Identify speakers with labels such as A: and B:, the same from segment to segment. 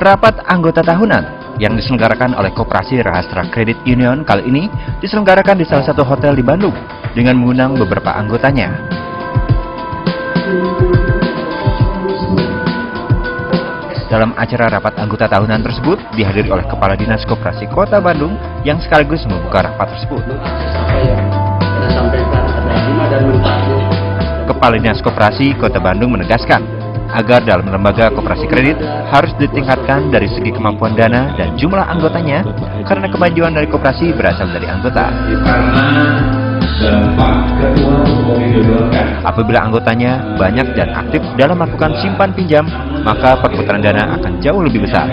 A: Rapat anggota tahunan yang diselenggarakan oleh Koperasi Rahastra Credit Union kali ini diselenggarakan di salah satu hotel di Bandung dengan mengundang beberapa anggotanya. Dalam acara rapat anggota tahunan tersebut dihadiri oleh Kepala Dinas Koperasi Kota Bandung yang sekaligus membuka rapat tersebut. Kepala Dinas Koperasi Kota Bandung menegaskan agar dalam lembaga koperasi kredit harus ditingkatkan dari segi kemampuan dana dan jumlah anggotanya karena kemajuan dari koperasi berasal dari anggota. Apabila anggotanya banyak dan aktif dalam melakukan simpan pinjam, maka perputaran dana akan jauh lebih besar.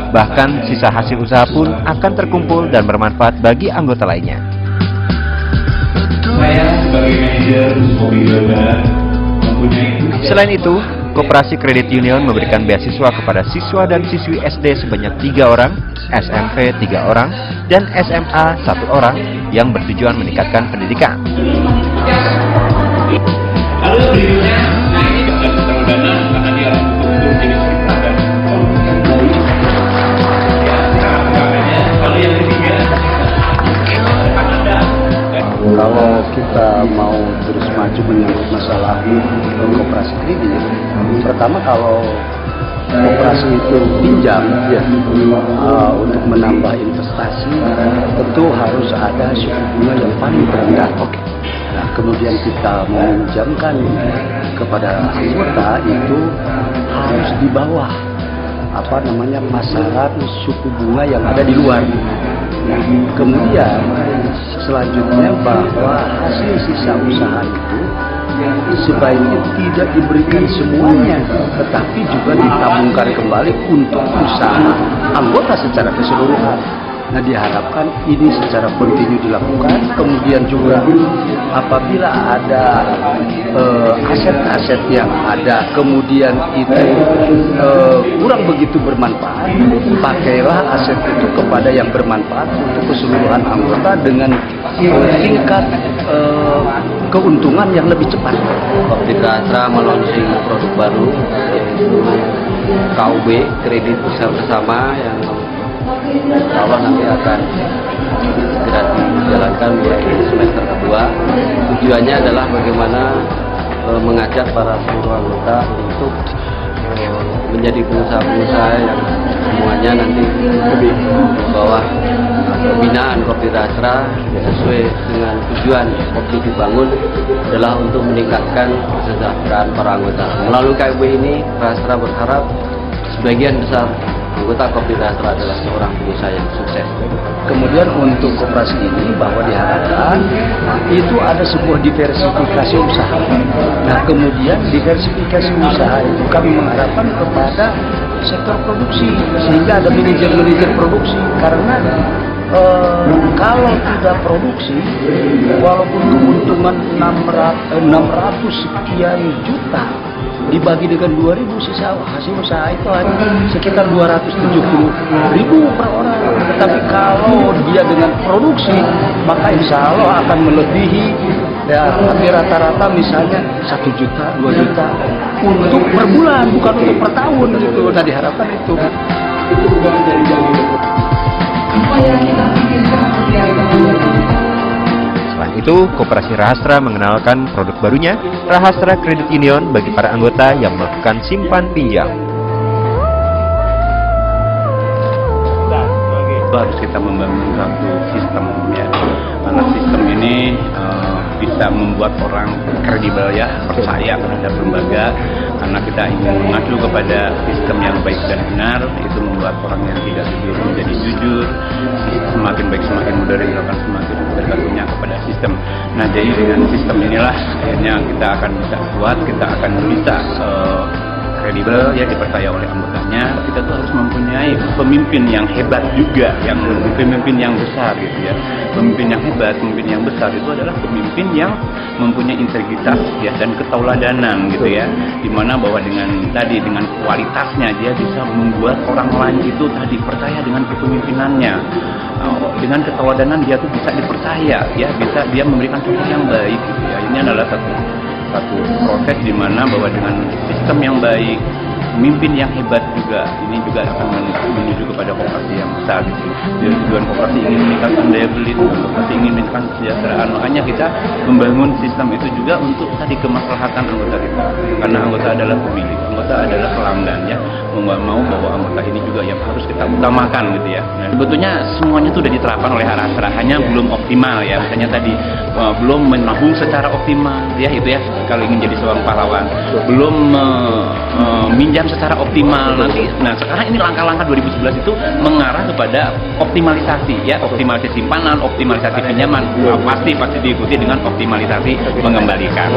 A: Bahkan sisa hasil usaha pun akan terkumpul dan bermanfaat bagi anggota lainnya.
B: Saya sebagai manajer Kopi Barat mempunyai.
A: Selain itu, Koperasi Kredit Union memberikan beasiswa kepada siswa dan siswi SD sebanyak 3 orang, SMP 3 orang, dan SMA 1 orang yang bertujuan meningkatkan pendidikan.
B: Lalu berikutnya, nah ini juga terlalu dana karena dia harus betul-betul jadi perhatian. Lalu yang ketiga,
C: kalau kita mau terus maju menyangkut masalah koperasi kredit, pertama kalau koperasi itu pinjam untuk menambah investasi, tentu harus ada suku bunga yang paling rendah. Nah, kemudian kita meminjamkan kepada anggota itu harus di bawah pasaran suku bunga yang ada di luar. Nah, kemudian selanjutnya bahwa hasil sisa usaha itu sebaiknya tidak diberikan semuanya, tetapi juga ditabungkan kembali untuk usaha anggota secara keseluruhan. Nah, diharapkan ini secara kontinu dilakukan. Kemudian juga apabila ada aset-aset yang ada, kemudian itu kurang begitu bermanfaat, pakailah aset itu kepada yang bermanfaat untuk keseluruhan anggota dengan tingkat keuntungan yang lebih cepat.
D: Koperasi Rahastra meluncurkan produk baru yaitu KUB kredit usaha bersama yang Allah nanti akan segera dijalankan mulai semester kedua. Tujuannya adalah bagaimana mengajak para seluruh anggota untuk menjadi pengusaha-pengusaha yang semuanya nanti lebih di bawah pembinaan Koperasi Rahastra sesuai dengan tujuan Kopi dibangun adalah untuk meningkatkan kesejahteraan para anggota. Melalui KUB ini, Rahastra berharap sebagian besar anggota Koperasi Rahastra adalah seorang pengusaha yang sukses.
C: Kemudian untuk koperasi ini bahwa diharapkan itu ada sebuah diversifikasi usaha. Nah, kemudian diversifikasi usaha itu kami mengharapkan kepada sektor produksi sehingga ada manajer-manajer produksi, karena kalau tidak produksi, walaupun keuntungan 600 sekian juta dibagi dengan 2.000 sisa hasil usaha itu hanya sekitar 270.000 per orang. Tetapi kalau dia dengan produksi, maka insya Allah akan melebihi. Ya, tapi rata-rata misalnya 1 juta, 2 juta untuk per bulan, bukan untuk per tahun gitu. Nah, diharapkan itu.
A: Selain itu, Koperasi Rahastra mengenalkan produk barunya, Rahastra Credit Union bagi para anggota yang melakukan simpan pinjam.
B: Harus kita membangun satu sistem ya, karena sistem ini bisa membuat orang kredibel ya, percaya terhadap lembaga, karena kita ingin mengacu kepada sistem yang baik dan benar. Itu membuat orang yang tidak jujur menjadi jujur, semakin baik semakin modern, akan semakin bergantungnya kepada sistem. Nah, jadi dengan sistem inilah akhirnya kita akan bisa kuat, kita akan bisa kredibel ya, dipercaya oleh anggotanya. Kita tuh harus mempunyai pemimpin yang hebat juga, yang pemimpin yang besar gitu ya. Pemimpin yang hebat, pemimpin yang besar itu adalah pemimpin yang mempunyai integritas ya dan ketauladanan gitu ya. Dimana bahwa dengan kualitasnya dia bisa membuat orang lain itu tadi percaya dengan kepemimpinannya. Dengan ketauladanan dia tuh bisa dipercaya ya, bisa dia memberikan contoh yang baik gitu ya. Ini adalah satu proses di mana bahwa dengan sistem yang baik, pemimpin yang hebat juga, ini juga akan menuju kepada koperasi yang besar gitu. Jadi tujuan koperasi ingin meningkatkan daya beli, koperasi ingin meningkatkan kesejahteraan. Makanya kita membangun sistem itu juga untuk tadi kemaslahatan anggota kita. Karena anggota adalah pemilik, anggota adalah pelanggan ya. Mau nggak mau bahwa anggota ini juga yang harus kita utamakan gitu ya. Nah, sebetulnya semuanya itu sudah diterapkan oleh Arastra, hanya belum optimal ya. Misalnya tadi belum menabung secara optimal ya, itu ya kalau ingin jadi seorang pahlawan, belum minjam secara optimal nanti. Nah sekarang ini langkah-langkah 2011 itu mengarah kepada optimalisasi ya, optimalisasi simpanan, optimalisasi pinjaman. Pasti diikuti dengan optimalisasi mengembalikan.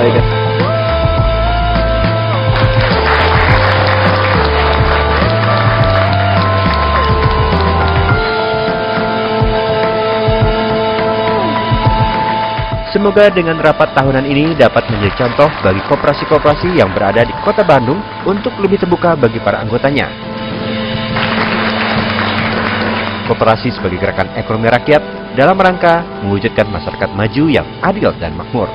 A: Semoga dengan rapat tahunan ini dapat menjadi contoh bagi koperasi-koperasi yang berada di Kota Bandung untuk lebih terbuka bagi para anggotanya. Koperasi sebagai gerakan ekonomi rakyat dalam rangka mewujudkan masyarakat maju yang adil dan makmur.